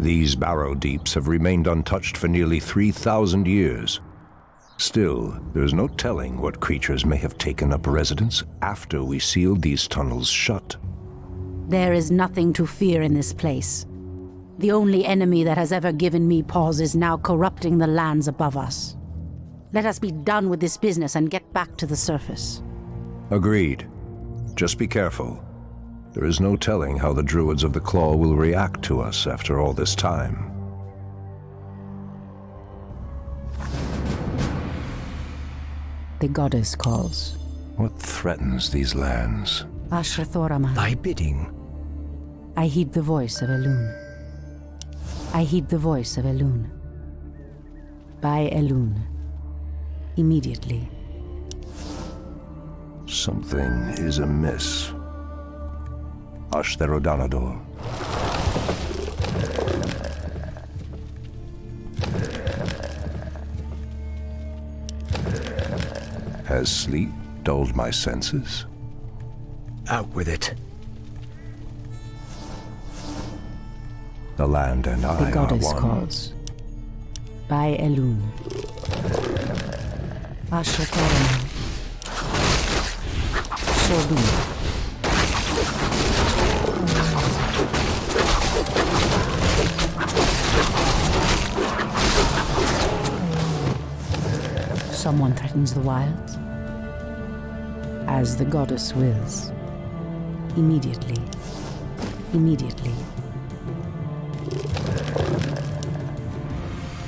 These barrow deeps have remained untouched for nearly 3,000 years. Still, there's no telling what creatures may have taken up residence after we sealed these tunnels shut. There is nothing to fear in this place. The only enemy that has ever given me pause is now corrupting the lands above us. Let us be done with this business and get back to the surface. Agreed. Just be careful. There is no telling how the Druids of the Claw will react to us after all this time. The goddess calls. What threatens these lands? Ashrathoraman. Thy bidding. I heed the voice of Elune. I heed the voice of Elune. By Elune. Immediately. Something is amiss. Ashtherodanador. Has sleep dulled my senses? Out with it. The land and I the goddess are one. Calls. By Elune. Ashrathoraman. So be it. Someone threatens the wilds. As the goddess wills. Immediately. Immediately.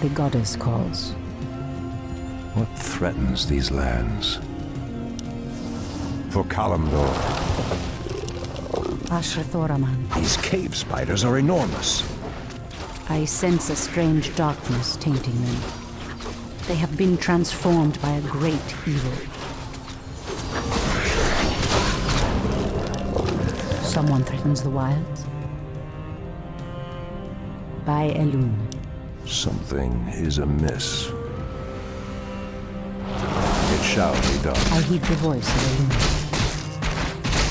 The goddess calls. What threatens these lands? For Kalimdor. Ashrathoraman. These cave spiders are enormous. I sense a strange darkness tainting them. They have been transformed by a great evil. Someone threatens the wilds. By Elune. Something is amiss. It shall be done. I heed the voice of Elune.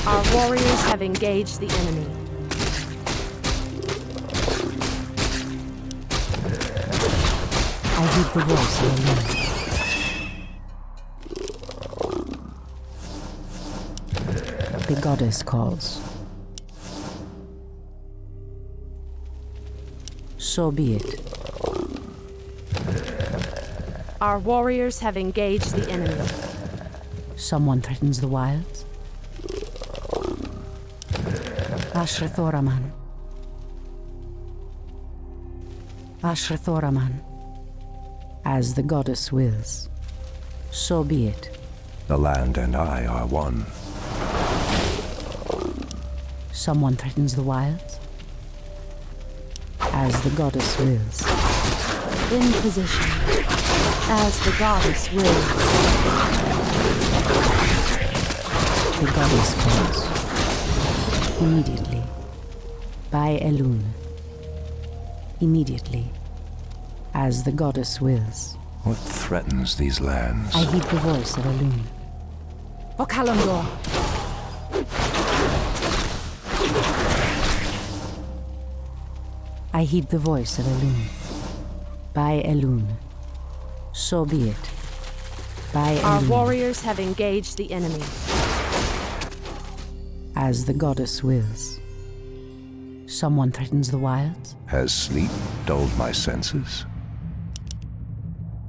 Our warriors have engaged the enemy. I heed the voice of Elune. The goddess calls. So be it. Our warriors have engaged the enemy. Someone threatens the wilds. Ashrathoraman. Ashrathoraman. As the goddess wills. So be it. The land and I are one. Someone threatens the wilds. As the goddess wills. In position. As the goddess wills. The goddess calls. Immediately. By Elune. Immediately. As the goddess wills. What threatens these lands? I heed the voice of Elune. For Kalimdor. I heed the voice of Elune. By Elune. So be it. By Elune. Our warriors have engaged the enemy. As the goddess wills. Someone threatens the wilds. Has sleep dulled my senses?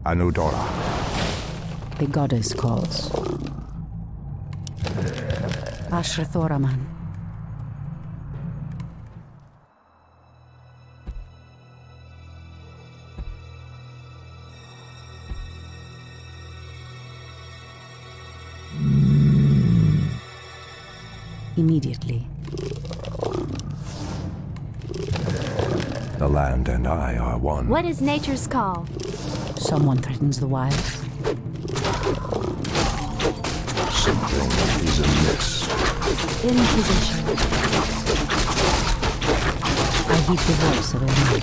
Anudora. The goddess calls. Ashrathoraman. Immediately. The land and I are one. What is nature's call? Someone threatens the wilds. Something is amiss. In position. I heed the voice of Elune.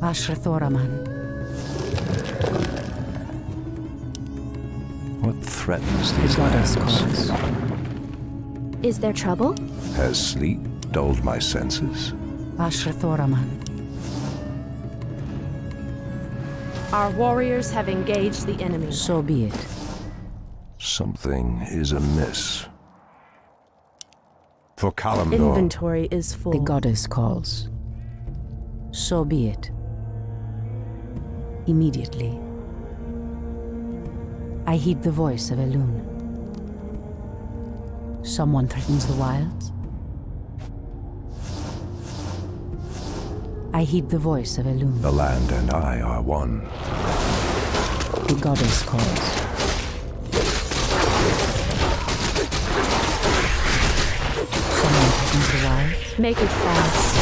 Ashrathoraman. What threatens these goddess lands? calls. Is there trouble? Has sleep dulled my senses? Ashrathoraman. Our warriors have engaged the enemy. So be it. Something is amiss. For Kalimdor, Inventory is full. The goddess calls. So be it. Immediately. I heed the voice of Elune. Someone threatens the wilds. I heed the voice of Elune. the land and I are one. The goddess calls. Someone threatens the wilds. Make it fast.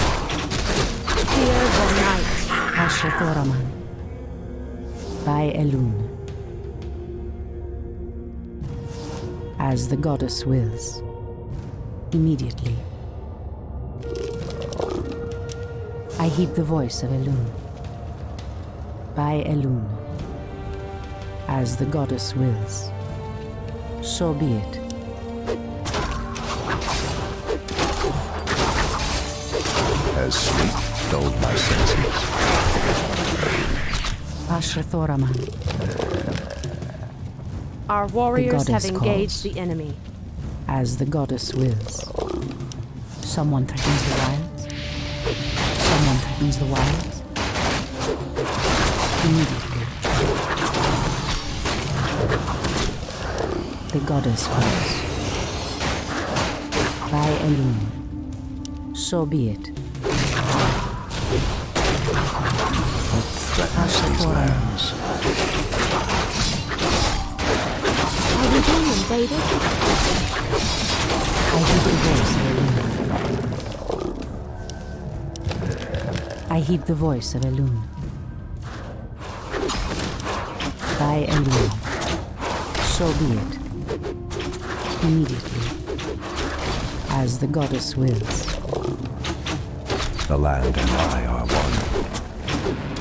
Fear the night. Ashrathoraman. By Elune. As the goddess wills. Immediately. I heed the voice of Elune. By Elune. As the goddess wills. So be it. Has sleep dulled my senses? Ashrathoraman. Our warriors have goddess engaged calls. the enemy. As the goddess wills. Someone threatens the wilds. Someone threatens the wilds. Immediately. The goddess calls. By Elune. So be it. What threatens these lands? Are we being invaded? I heed the voice of Elune. I heed the voice of Elune. By Elune. So be it. Immediately. As the goddess wills. The land and I are one.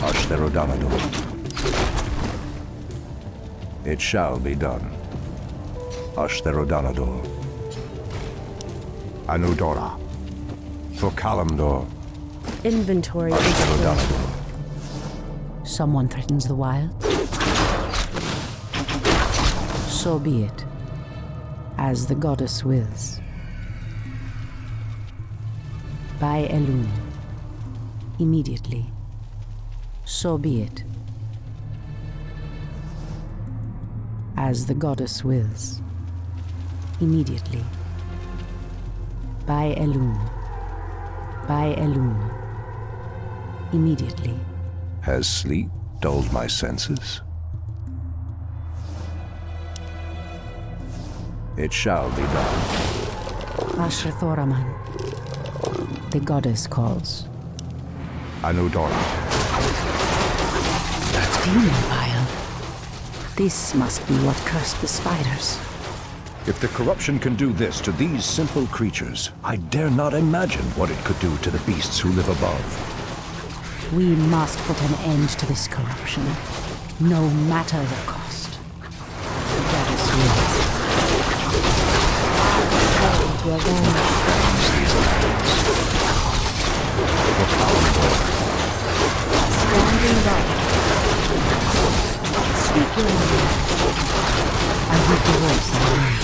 Ashtherodanador. It shall be done. Ashtherodanador. Anudora. For Kalimdor. Inventory is full. Ashtherodanador. Someone threatens the wild. So be it. As the goddess wills. By Elune. Immediately. So be it. As the goddess wills. Immediately. By Elune. By Elune. Immediately. Has sleep dulled my senses? It shall be done. Ashrathoraman. The goddess calls. Anudora. Demon vial. This must be what cursed the spiders. If the corruption can do this to these simple creatures, I dare not imagine what it could do to the beasts who live above. We must put an end to this corruption, no matter the cost. The goddess wills. These lands. For Kalimdor. Standing by. Speak your mind. I heard the voice of the wind.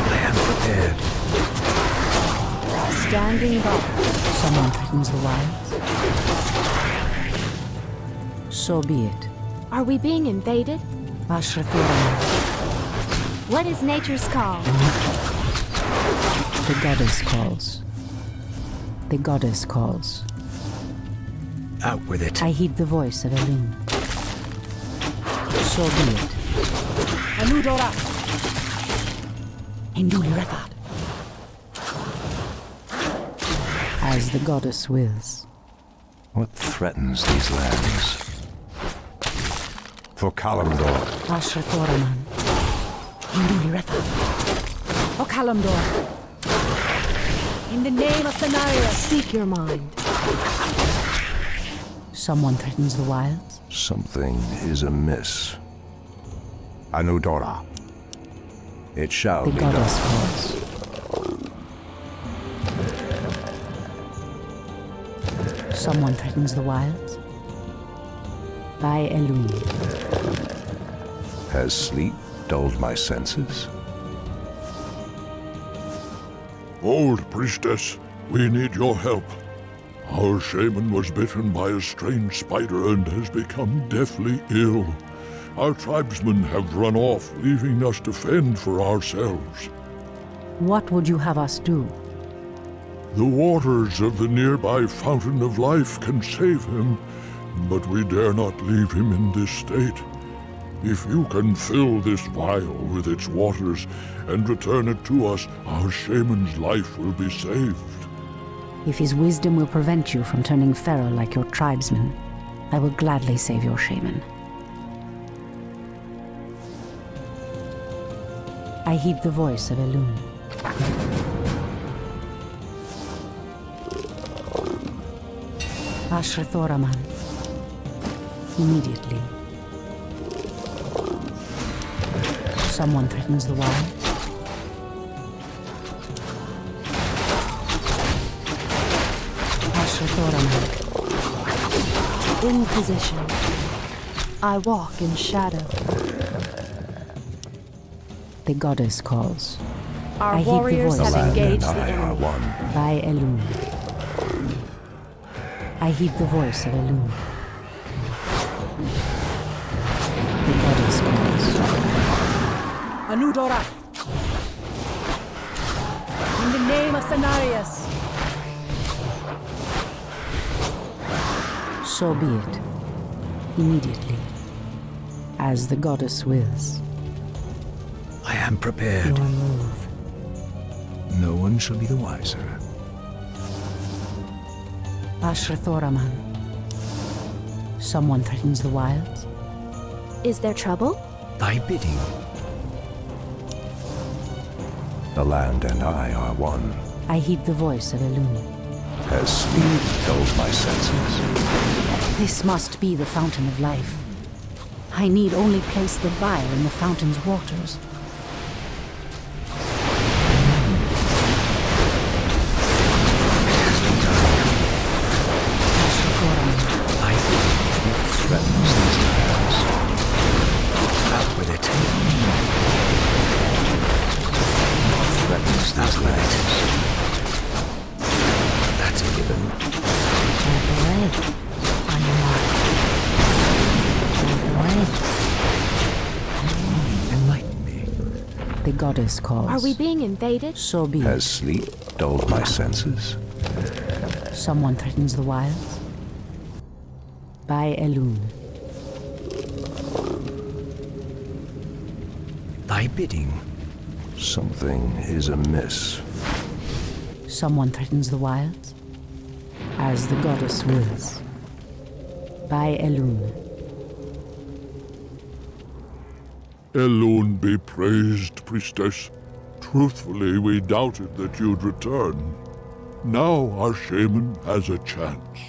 I am prepared. Standing by. Someone threatens the wilds. So be it. Are we being invaded? Ashrathoraman. What is nature's call? The goddess calls. The goddess calls. Out with it. I heed the voice of Elune. So be it. Anudora! Indulirathad. As the goddess wills. What threatens these lands? For Kalimdor. Ashrathoraman. Indulirathad. O Kalimdor! In the name of Scenario, Speak your mind. Someone threatens the wilds. Something is amiss. Anudora. It shall The be goddess done. calls. Someone threatens the wilds. By Elun. Has sleep dulled my senses? Old priestess, we need your help. Our shaman was bitten by a strange spider and has become deathly ill. Our tribesmen have run off, leaving us to fend for ourselves. What would you have us do? The waters of the nearby Fountain of Life can save him, but we dare not leave him in this state. If you can fill this vial with its waters and return it to us, our shaman's life will be saved. If his wisdom will prevent you from turning feral like your tribesmen, I will gladly save your shaman. I heed the voice of Elun. Ashrathoraman. Immediately. Someone threatens the wild. Ashrathoraman. In position. I walk in shadow. The goddess calls. Our I heed the warriors voice. have The land engaged and the I are enemy. one. By Elun. I heed the voice of Elun. The goddess calls. Anudora! In the name of Cenarius! So be it. Immediately. As the goddess wills. I am prepared. Your move. No one shall be the wiser. Ashrathoraman. Someone threatens the wilds. Is there trouble? Thy bidding. The land and I are one. I heed the voice of Elun. Has sleep dulled my senses? This must be the Fountain of Life. I need only place the vial in the fountain's waters. Ashrathoraman. Thy bidding. Threatens these lands. Out with it. Threatens these lands. That's a given. Away. On your mark. Away. Enlighten me. The goddess calls. Are we being invaded? So be it. Has sleep dulled my senses? Someone threatens the wilds. By Elun. Thy bidding. Something is amiss. Someone threatens the wilds. As the goddess wills. By Elun. Elun be praised, priestess. Truthfully, we doubted that you'd return. Now our shaman has a chance.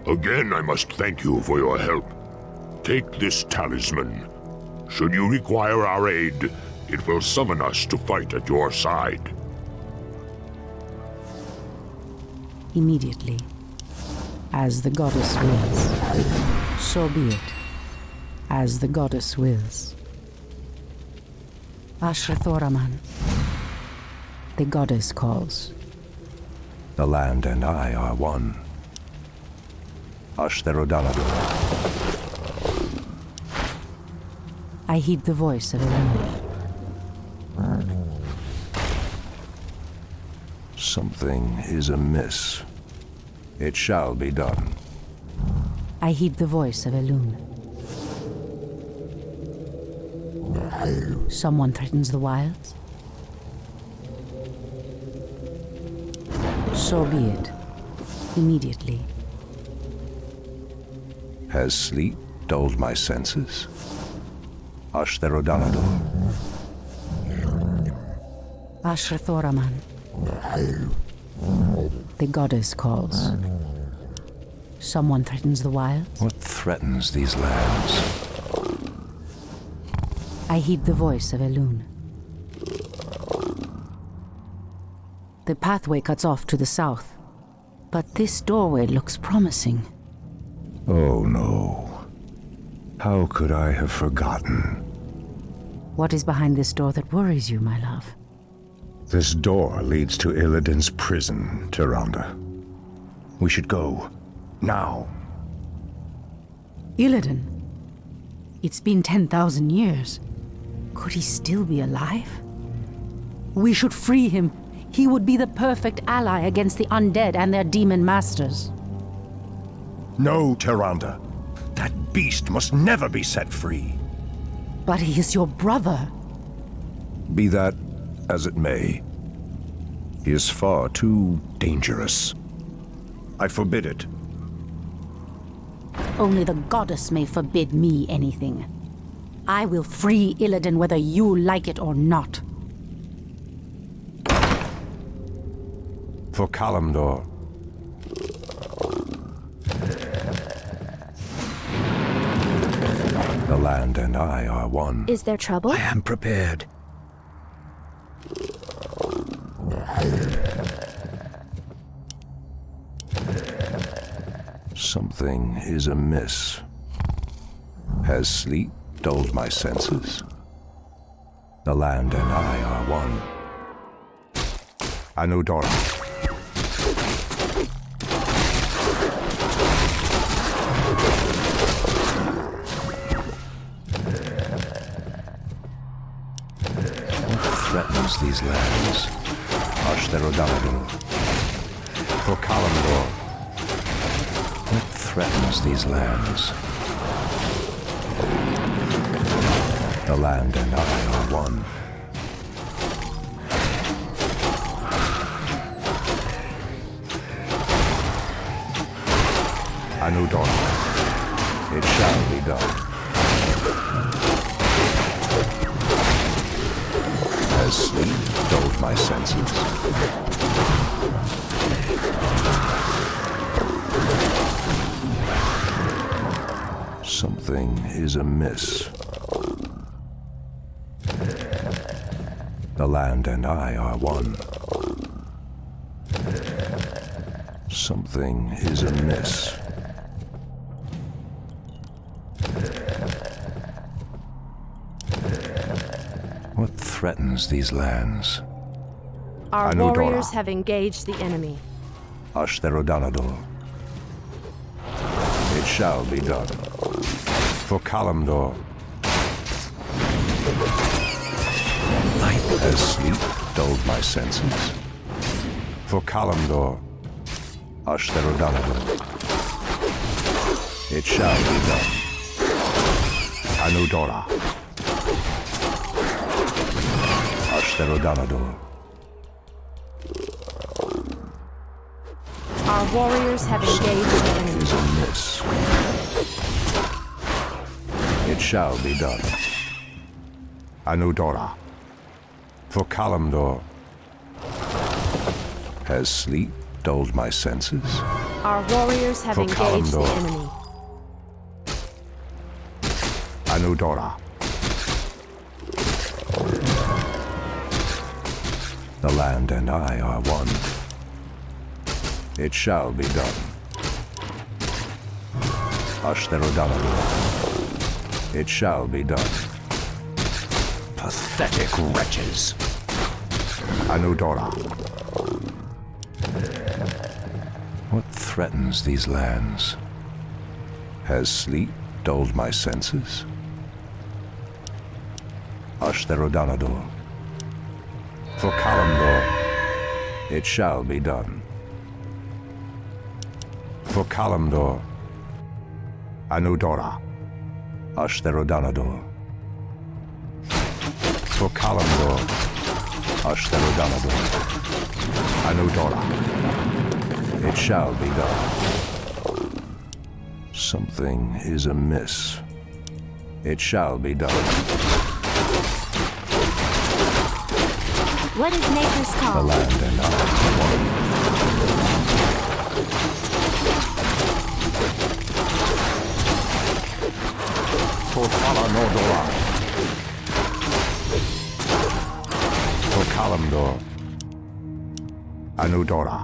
Again, I must thank you for your help. Take this talisman. Should you require our aid, it will summon us to fight at your side. Immediately. As the goddess wills. So be it. As the goddess wills. Ashrathoraman. The goddess calls. The land and I are one. Ashtherodaladu. I heed the voice of Elun. Something is amiss. It shall be done. I heed the voice of Elun. Someone threatens the wilds. So be it. Immediately. Has sleep dulled my senses? Ashtherodaladu. Ashrathoraman. The goddess calls. Someone threatens the wilds. What threatens these lands? I heed the voice of Elune. The pathway cuts off to the south, but this doorway looks promising. Oh no. How could I have forgotten? What is behind this door that worries you, my love? This door leads to Illidan's prison, Tyrande. We should go. Now. Illidan? It's been 10,000 years. Could he still be alive? We should free him. He would be the perfect ally against the undead and their demon masters. No, Tyrande. That beast must never be set free. But he is your brother. Be that as it may, he is far too dangerous. I forbid it. Only the goddess may forbid me anything. I will free Illidan whether you like it or not. For Kalimdor. The land and I are one. Is there trouble? I am prepared. Something is amiss. Has sleep dulled my senses? The land and I are one. Anudora. What threatens these lands? Ashtherodanador. For Kalimdor. What threatens these lands? The land and I are one. Anudora. It shall be done. Has sleep dulled my senses? Something is amiss. The land and I are one. Something is amiss. What threatens these lands? Our Anudora. warriors have engaged the enemy. Ashtherodanador. It shall be done. For Kalimdor. Has sleep dulled my senses? For Kalimdor. Ashtherodanador. It shall be done. Anudora. Ashtherodanador. Our warriors have engaged the enemy. Is amiss. It shall be done. Anudora. For Kalimdor. Has sleep dulled my senses? Our warriors have For engaged the Kalimdor. enemy. Anudora. The land and I are one. It shall be done. Ashtherodanador. It shall be done. Pathetic wretches. Anudora. What threatens these lands? Has sleep dulled my senses? Ashtherodanador. For Kalimdor. It shall be done. For Kalimdor. Anudora. Ashtherodanador. For Kalimdor. Ashtherodanador. Anudora. It shall be done. Something is amiss. It shall be done. What is Nature's The call? land and I are one. Torfala Nordora. For Kalimdor. Anudora.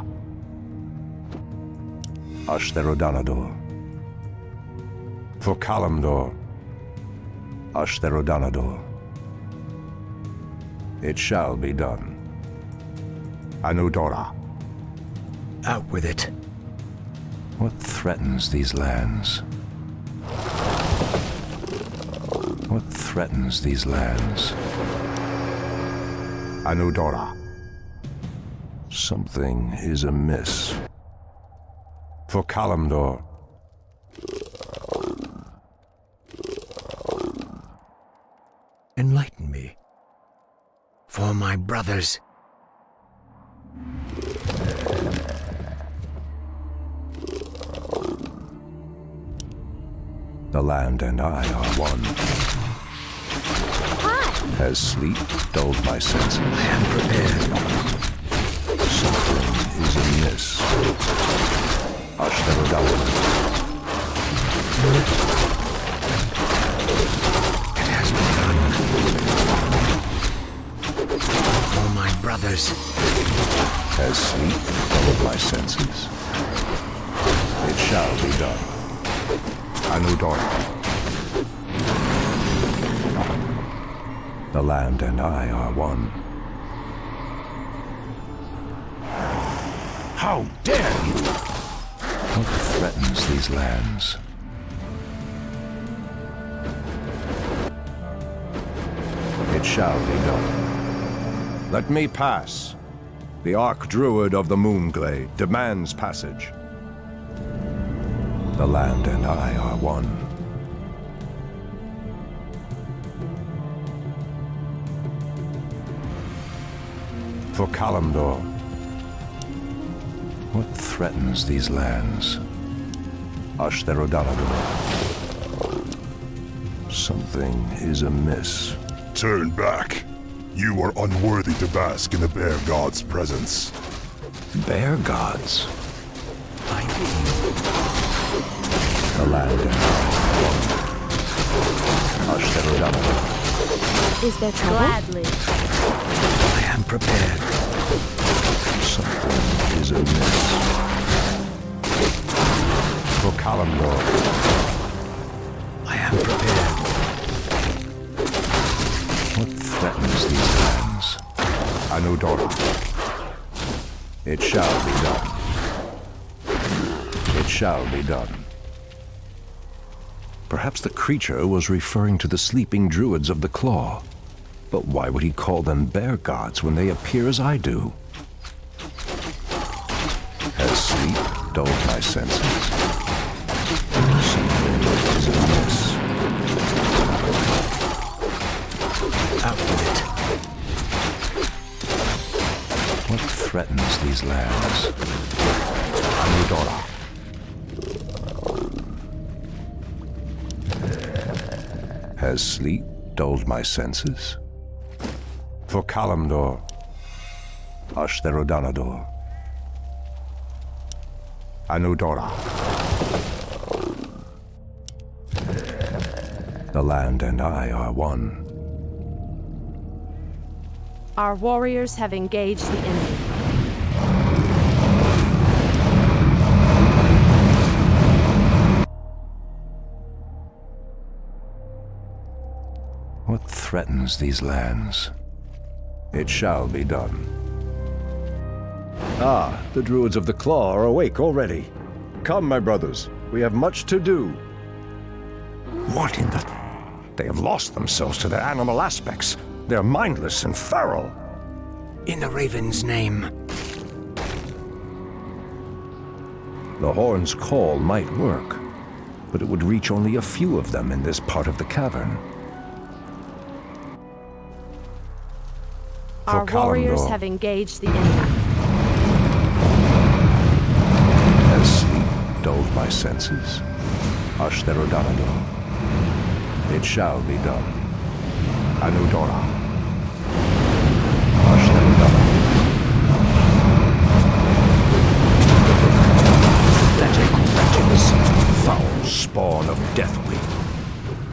Ashtherodanador. For Kalimdor. Ashtherodanador. It shall be done. Anudora. Out with it. What threatens these lands? What threatens these lands? Anudora. Something is amiss. For Kalimdor. Enlighten me. For my brothers. The land and I are one. Has sleep dulled my senses? I am prepared. Something is amiss. Ashtherodanador. It has been done. For my brothers. Has sleep dulled my senses? It shall be done. Anudora. The land and I are one. How dare you! What threatens these lands? It shall be done. Let me pass. The Archdruid of the Moonglade demands passage. The land and I are one. For Kalimdor. What threatens these lands? Ashtherodanador. Something is amiss. Turn back. You are unworthy to bask in the Bear God's presence. Bear gods. I bid you. The land and I are one. Ashtherodanador. Is there trouble? Gladly. I am prepared. Something is amiss. For Kalimdor. I am prepared. What threatens these lands? Anudora. It shall be done. It shall be done. Perhaps the creature was referring to the sleeping druids of the Claw. But why would he call them bear gods when they appear as I do? Has sleep dulled my senses? Something is amiss. Out with it. What threatens these lands? Anudora. Has sleep dulled my senses? For Kalimdor. Ashtherodanador. Anudora. The land and I are one. Our warriors have engaged the enemy. What threatens these lands? It shall be done. Ah, the druids of the Claw are awake already. Come, my brothers, we have much to do. What in the... They have lost themselves to their animal aspects. They're mindless and feral. In the Raven's name. The horn's call might work, but it would reach only a few of them in this part of the cavern. Our warriors Kalimdor. have engaged the enemy. Has sleep dulled my senses? Ashtherodanador. It shall be done. Anudora. Pathetic wretches, foul spawn of Deathwing.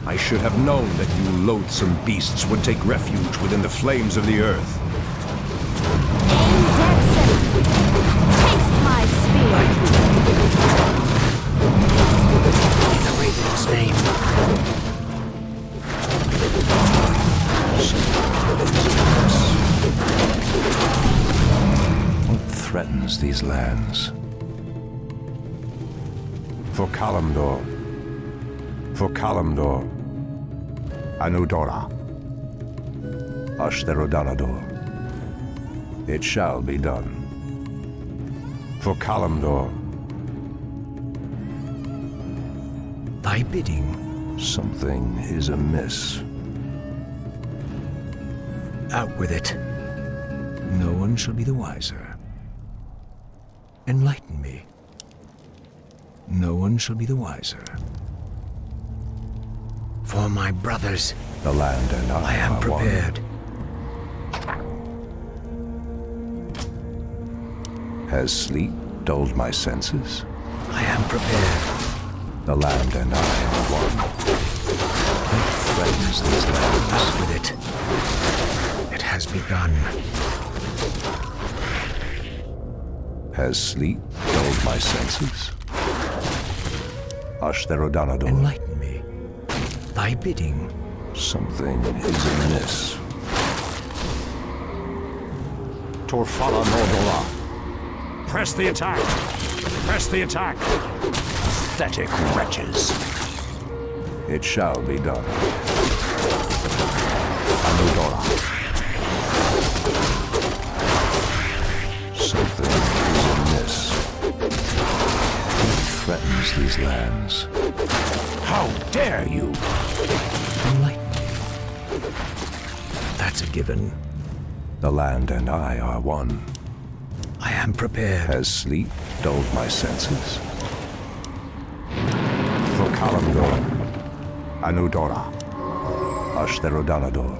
I should have known that you loathsome beasts would take refuge within the flames of the earth. Aim dead center. Taste my spear. In the Raven's name. What threatens these lands? For Kalimdor. For Kalimdor. Anudora. Ashtherodanador. It shall be done. For Kalimdor. Thy bidding. Something is amiss. Out with it. No one shall be the wiser. Enlighten me. No one shall be the wiser. For my brothers, The land and I I am are prepared. one. Has sleep dulled my senses? I am prepared. The land and I are one. What threatens these lands? Out with it. It has begun. Has sleep dulled my senses? Ashtherodanador. Enlighten me. Thy bidding. Something is amiss. Torfala Nordora. Press the attack! Press the attack! Pathetic wretches. It shall be done. Anudora. Something is amiss. What threatens these lands? How dare you! Enlighten me. That's a given. The land and I are one. I am prepared. Has sleep dulled my senses? For Kalimdor, Anudora, Ashtherodanador,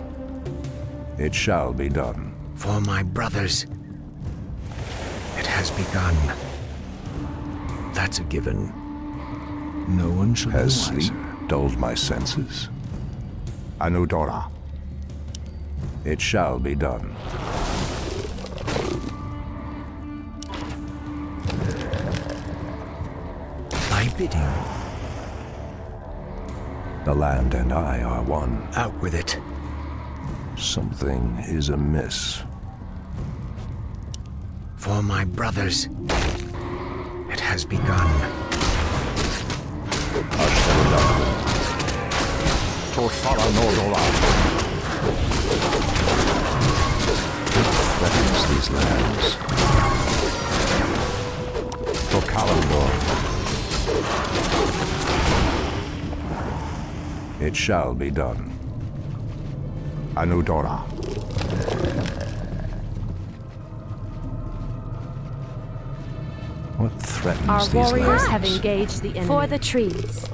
it shall be done. For my brothers, it has begun. That's a given. No one shall be the Has wiser. sleep dulled my senses? Anudora, it shall be done. Thy bidding. The land and I are one. Out with it. Something is amiss. For my brothers, it has begun. Ashtherodanador, Torfala Nordora. What threatens these lands? For Kalimdor, it shall be done. Anudora. What threatens Our these warriors lands? have engaged the enemy. For the trees.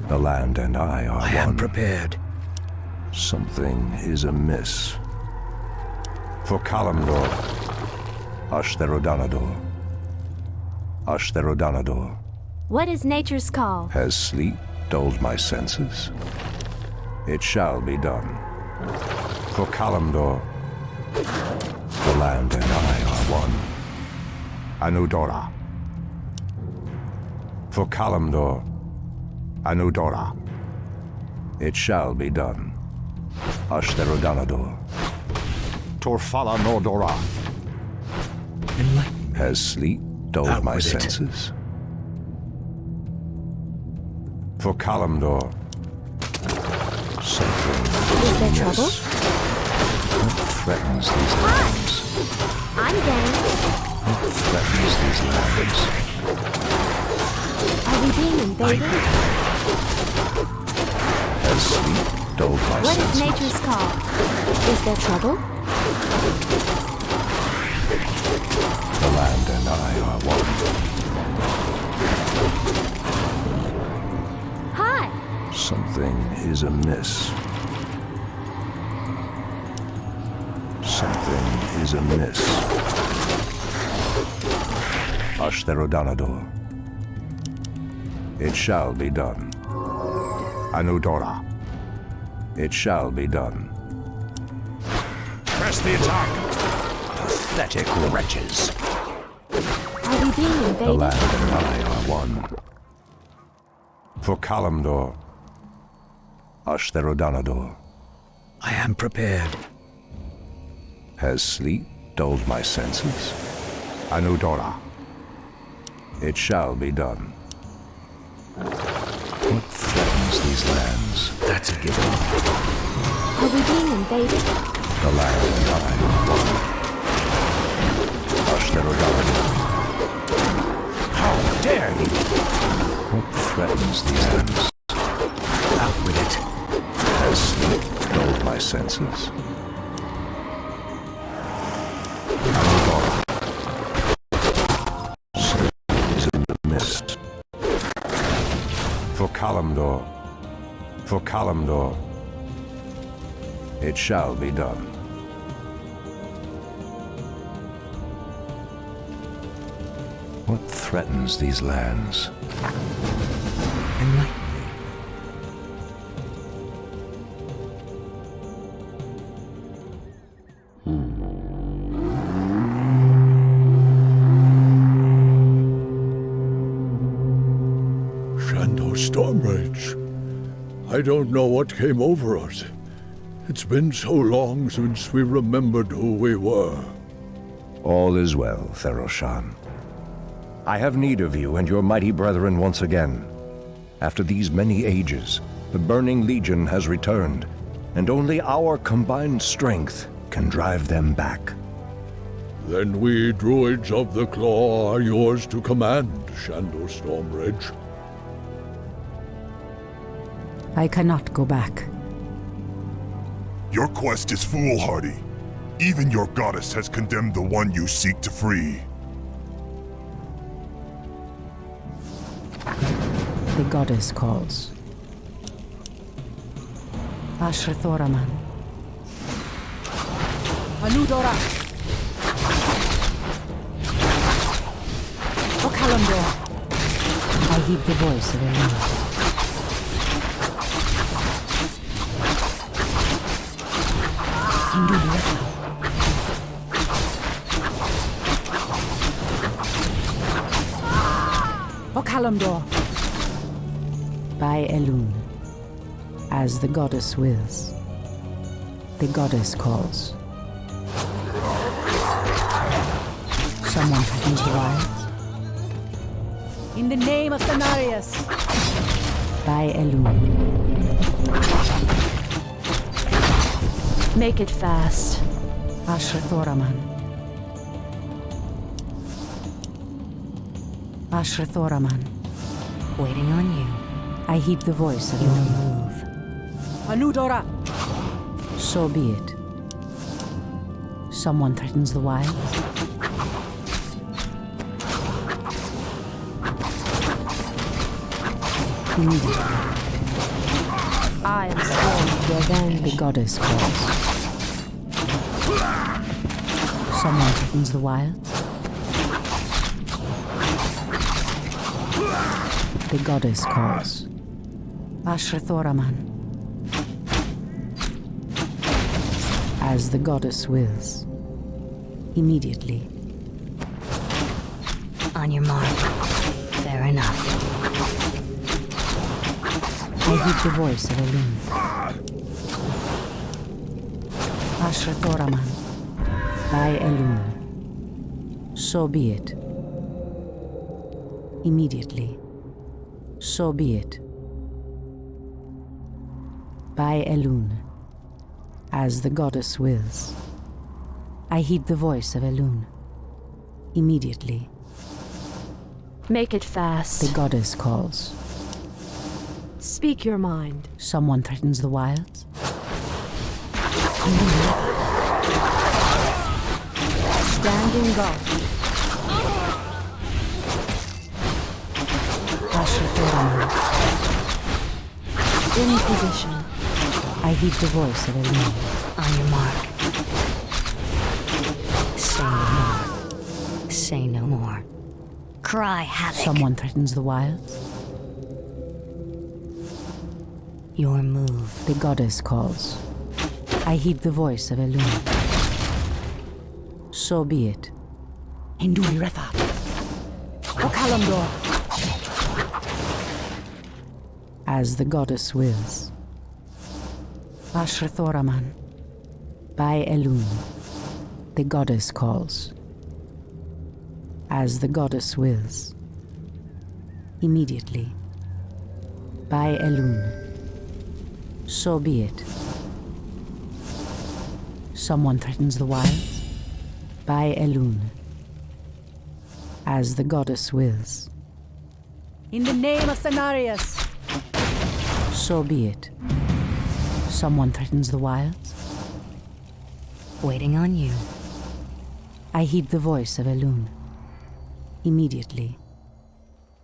The land and I are I one. am prepared. Something is amiss. For Kalimdor, Ashtherodanador. Ashtherodanador. What is nature's call? Has sleep dulled my senses? It shall be done. For Kalimdor, the land and I are one. Anudora. For Kalimdor, Anudora. It shall be done. Ashtherodanador. Torfala Nordora. Enlighten me. Has sleep dulled Out my with it. senses? For Kalimdor, something Is there amiss. trouble? What threatens these lands? I'm game. What threatens these lands? Are we being invaded? Has sleep dulled my What is senses? nature's call? Is there trouble? The land and I are one. Something is amiss. Something is amiss. Ashtherodanador. It shall be done. Anudora. It shall be done. Press the attack! Pathetic wretches. Are we being The invaded? land and I are one. For Kalimdor. Ashtherodanador. I am prepared. Has sleep dulled my senses? Anudora. It shall be done. What threatens these lands? That's a given. Are we being invaded? The land and I are one. Ashtherodanador. How dare you! What threatens these lands? Out with it. Has sleep dulled my senses? Anudora. Sleep is in the mist. For Kalimdor. For Kalimdor. It shall be done. What threatens these lands? Enlighten me. Shanto Stormrage. I don't know what came over us. It's been so long since we remembered who we were. All is well, Theroshan. I have need of you and your mighty brethren once again. After these many ages, the Burning Legion has returned, and only our combined strength can drive them back. Then we druids of the Claw are yours to command, Shanto Stormrage. I cannot go back. Your quest is foolhardy. Even your goddess has condemned the one you seek to free. The goddess calls. Ashrathoraman. Anudora! O Kalimdor! I heed the voice of Elena. O Kalimdor! By Elune, as the goddess wills. The goddess calls. Someone threatens the wilds. In the name of Cenarius! By Elune. Make it fast. Ashrathoraman. Ashrathoraman. Waiting on you. I heed the voice of You will Elune. move. Anudora! So be it. Someone threatens the wilds. Immediately, I am sworn to avenge. the goddess calls. Someone threatens the wilds. The goddess calls. Ashrathoraman. As the goddess wills. Immediately. On your mark. Fair enough. I heed the voice of Elune. Ashrathoraman. By Elune. So be it. Immediately. So be it. By Elune. As the goddess wills. I heed the voice of Elune. Immediately. Make it fast. The goddess calls. Speak your mind. Someone threatens the wilds. Standing guard. Ashrathoraman. In position. I heed the voice of Elune. On your mark. Say no more. Say no more. Cry havoc. Someone threatens the wilds. Your move. The goddess calls. I heed the voice of Elune. So be it. Hinduli Refa. Okalamdor. As the goddess wills. Ashrathoraman. By Elune. The goddess calls. As the goddess wills. Immediately. By Elune. So be it. Someone threatens the wilds. By Elune. As the goddess wills. In the name of Cenarius. So be it. Someone threatens the wilds. Waiting on you. I heed the voice of Elune. Immediately.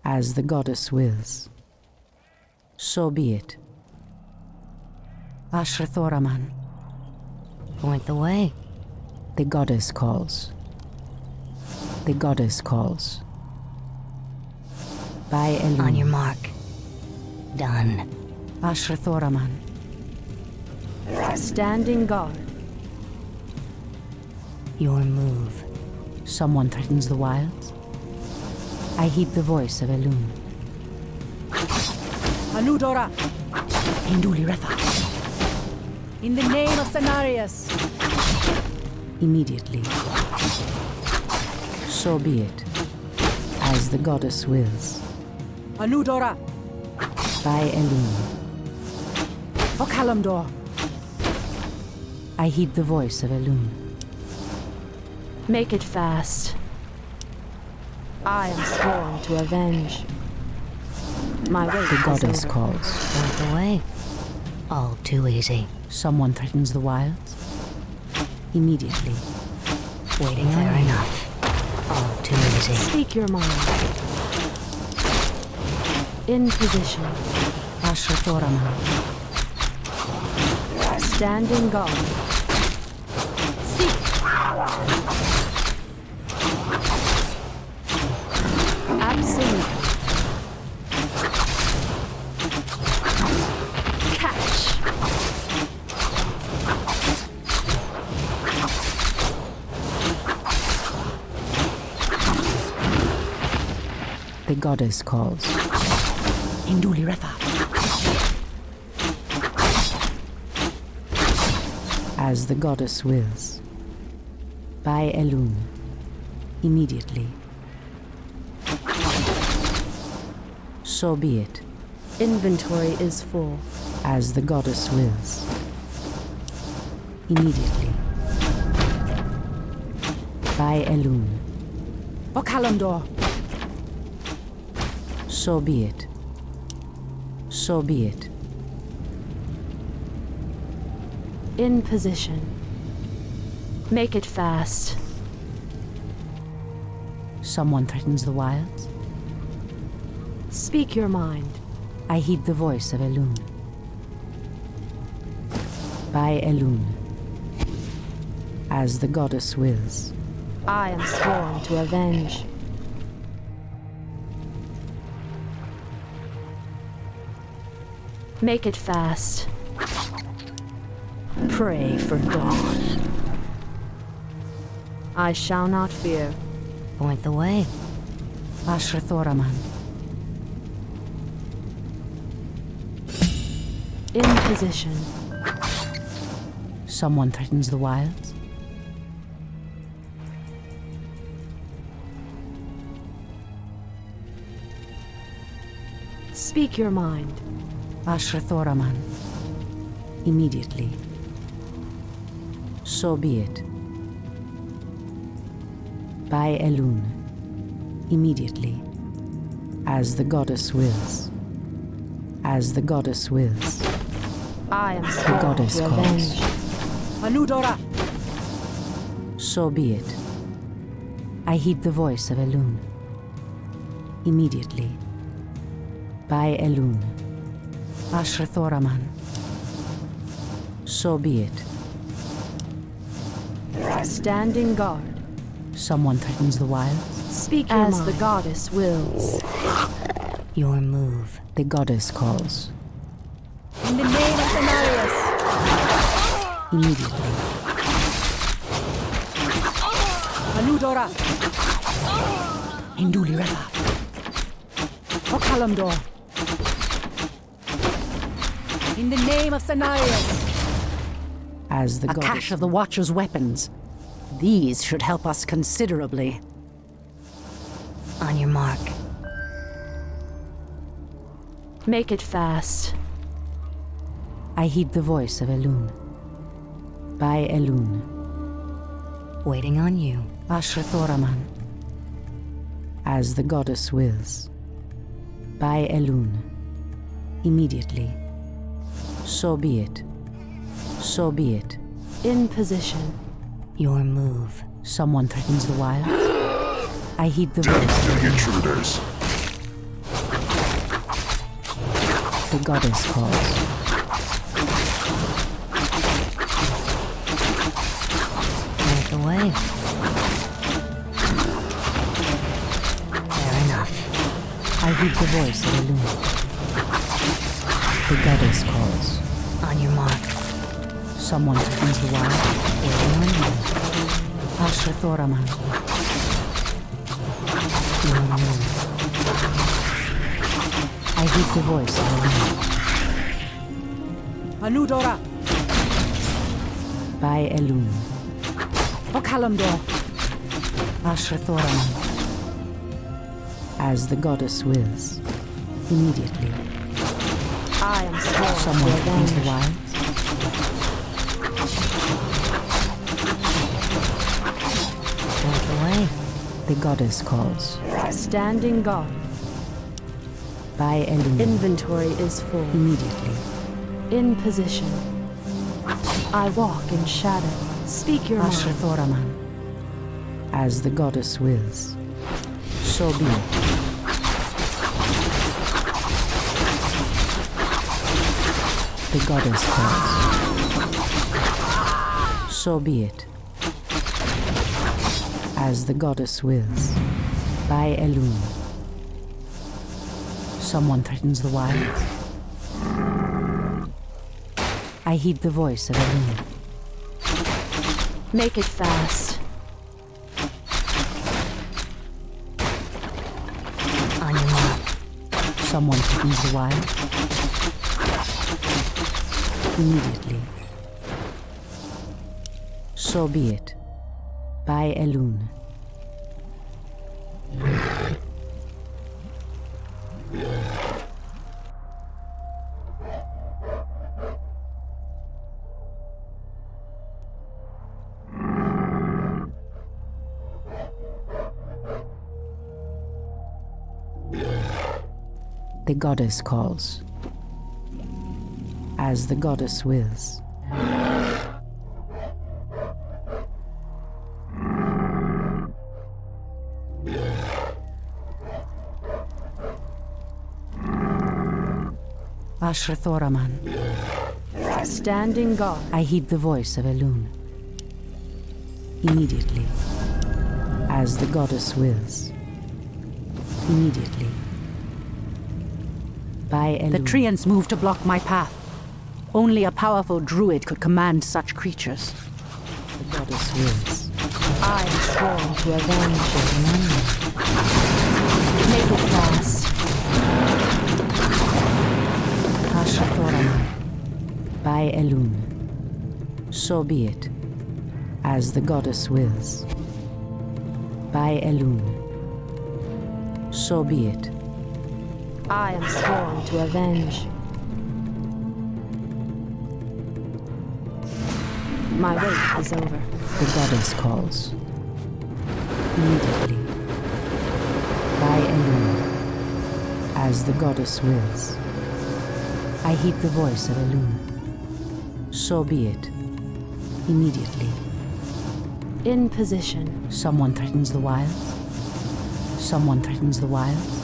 As the goddess wills. So be it. Ashrathoraman. Point the way. The goddess calls. The goddess calls. By Elune. On your mark. Done. Ashrathoraman. Standing guard. Your move. Someone threatens the wilds. I heed the voice of Elune. Anudora. Hinduli Refa. In the name of Cenarius. Immediately. So be it. As the goddess wills. Anudora. By Elune. Okalamdor. I heed the voice of Elune. Make it fast. I am sworn to avenge. My wait The is goddess over. calls. Point the way. All too easy. Someone threatens the wilds. Immediately. Waiting fair enough. All too easy. Speak your mind. In position. Ashrathoraman. Standing guard. Seek. Absolutely. Catch. The goddess calls. Hinduli Refa. As the goddess wills. By Elune. Immediately. So be it. Inventory is full. As the goddess wills. Immediately. By Elune. Okalamdor. So be it. So be it. In position. Make it fast. Someone threatens the wilds. Speak your mind. I heed the voice of Elune. By Elune. As the goddess wills. I am sworn to avenge. Make it fast. Pray for dawn. I shall not fear. Point the way. Ashrathoraman. In position. Someone threatens the wilds. Speak your mind. Ashrathoraman. Immediately. So be it. By Elune. Immediately. As the goddess wills. As the goddess wills. I am The sworn goddess to calls. avenge. Anudora. So be it. I heed the voice of Elune. Immediately. By Elune. Ashrathoraman. So be it. Standing guard. Someone threatens the wilds. Speak your mind. As the goddess wills. Your move. The goddess calls. In the name of Cenarius. Immediately. Anudora. Induli Reva. Okalamdor. In the name of Cenarius. As the goddess. A cache of the Watcher's weapons. These should help us considerably. On your mark. Make it fast. I heed the voice of Elune. By Elune. Waiting on you. Ashrathoraman. As the goddess wills. By Elune. Immediately. So be it. So be it. In position. Your move. Someone threatens the wild. I heed the voice. The intruders. The goddess calls. Make away. Fair enough. I heed the voice of Elune. The goddess calls. On your mark. Someone threatens the wild. Waiting on you. Ashrathoraman. Your move. I heed the voice of Elune. Anudora. By Elune. Okalamdor. Ashrathoraman. As the goddess wills. Immediately. I am sworn. Someone threatens the wilds. Make away. The goddess calls. Standing guard. By Elune. Inventory is full. Immediately. In position. I walk in shadow. Speak your mind. Ashrathoraman. As the goddess wills. So be it. The goddess calls. So be it. As the goddess wills. By Elune. Someone threatens the wild. I heed the voice of Elune. Make it fast. On your mark. Someone threatens the wild. Immediately. So be it. By Elune. The goddess calls. As the goddess wills. Ashrathoraman. Standing guard. I heed the voice of Elune. Immediately. As the goddess wills. Immediately. By Elune. The treants move to block my path. Only a powerful druid could command such creatures. The goddess wills. I am sworn to avenge your. Make it fast. Ashrathoraman. By Elune. So be it. As the goddess wills. By Elune. So be it. I am sworn to avenge. My wait is over. The goddess calls. Immediately. By Elune. As the goddess wills. I heed the voice of Elune. So be it. Immediately. In position. Someone threatens the wilds. Someone threatens the wilds.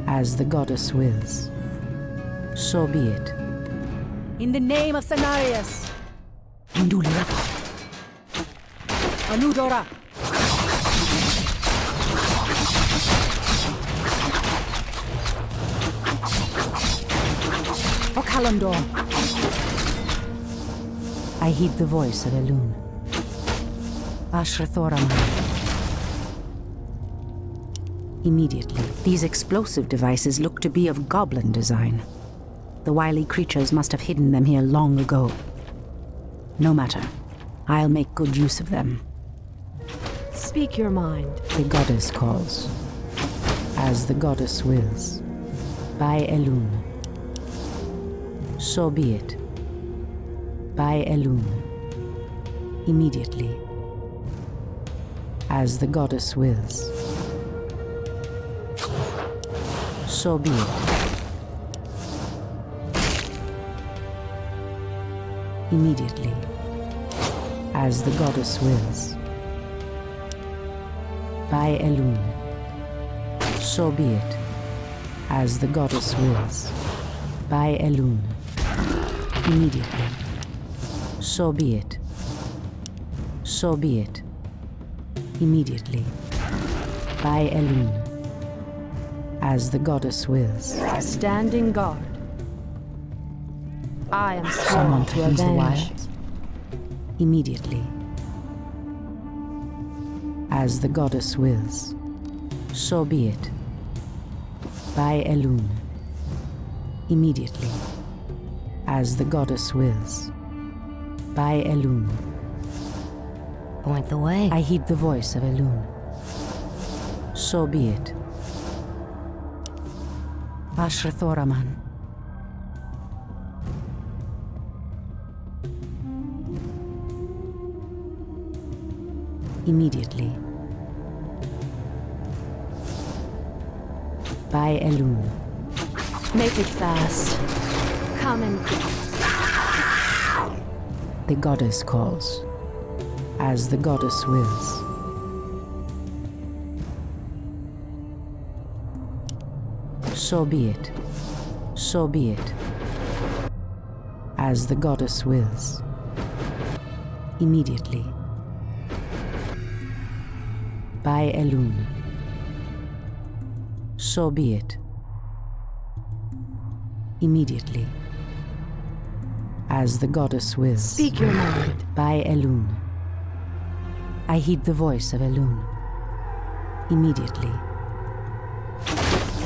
As the goddess wills. So be it. In the name of Cenarius! Indulira. Anudora! Okalandor! I heed the voice of Elune. Ashrathoraman. Immediately, these explosive devices look to be of goblin design. The wily creatures must have hidden them here long ago. No matter. I'll make good use of them. Speak your mind. The goddess calls. As the goddess wills. By Elune. So be it. By Elune. Immediately. As the goddess wills. So be it. Immediately. As the goddess wills. By Elune. So be it. As the goddess wills. By Elune. Immediately. So be it. So be it. Immediately. By Elune. As the goddess wills. Standing guard. I am Someone sworn to threatens the avenge. wilds. Immediately. As the goddess wills. So be it. By Elune. Immediately. As the goddess wills. By Elune. Point the way. I heed the voice of Elune. So be it. Ashrathoraman. Immediately. By Elune. Make it fast. Come and The goddess calls. As the goddess wills. So be it. So be it. As the goddess wills. Immediately. By Elune. So be it. Immediately. As the goddess wills. speak your mind. By Elune. I heed the voice of Elune. Immediately.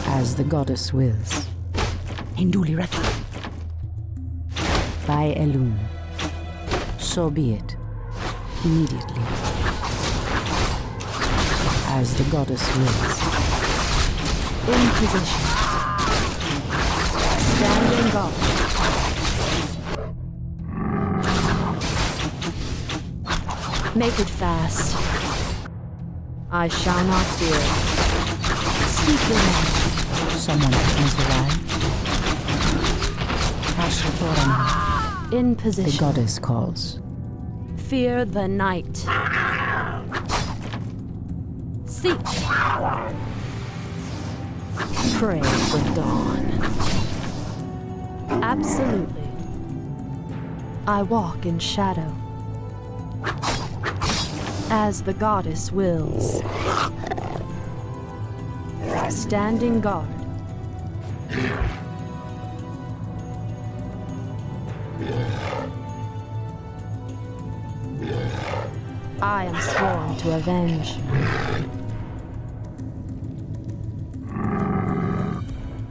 As the goddess wills. Induliretha. By Elune. So be it. Immediately. As the goddess wills. In position. Standing guard. Make it fast. I shall not fear. Speak your mind. Someone threatens the wild. Ashrathoraman. In The position. goddess calls. Fear the night. Seek. Pray for dawn. Absolutely. I walk in shadow. As the goddess wills. Standing guard. I am sworn to avenge.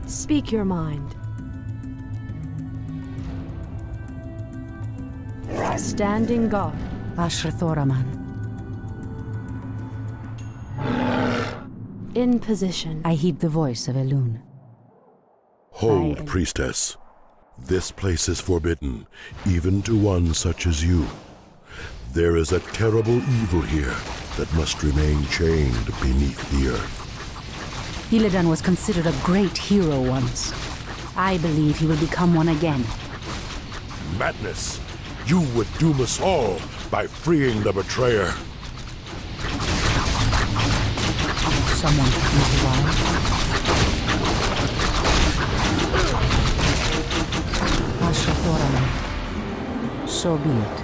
Speak your mind. Standing guard. Ashrathoraman. In position. I heed the voice of Elune. Hold, priestess. This place is forbidden, even to one such as you. There is a terrible evil here that must remain chained beneath the earth. Illidan was considered a great hero once. I believe he will become one again. Madness! You would doom us all by freeing the betrayer. Someone threatens the wild. So be it.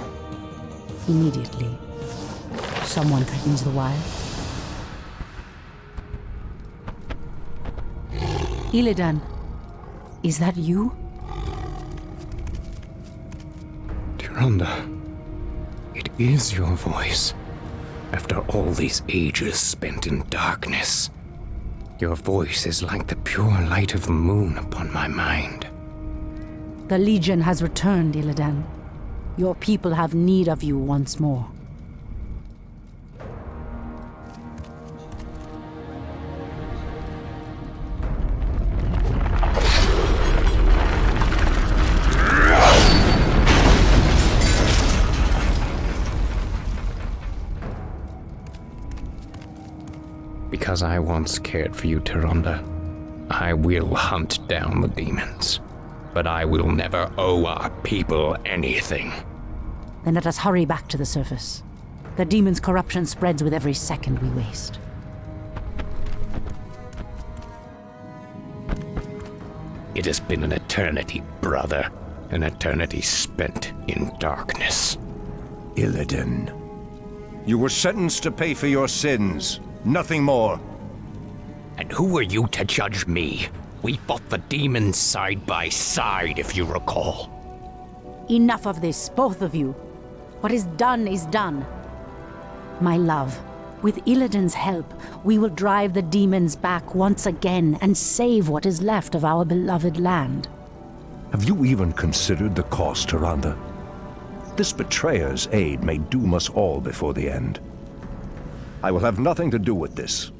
Immediately, someone threatens the wild. Illidan, is that you? Tyrande, it is your voice. After all these ages spent in darkness, your voice is like the pure light of the moon upon my mind. The Legion has returned, Illidan. Your people have need of you once more. Because I once cared for you, Tyrande, I will hunt down the demons. But I will never owe our people anything. Then let us hurry back to the surface. The demon's corruption spreads with every second we waste. It has been an eternity, brother. An eternity spent in darkness. Illidan, you were sentenced to pay for your sins. Nothing more. And who are you to judge me? We fought the demons side by side, if you recall. Enough of this, both of you. What is done is done. My love, with Illidan's help, we will drive the demons back once again and save what is left of our beloved land. Have you even considered the cost, Tyrande? This betrayer's aid may doom us all before the end. I will have nothing to do with this.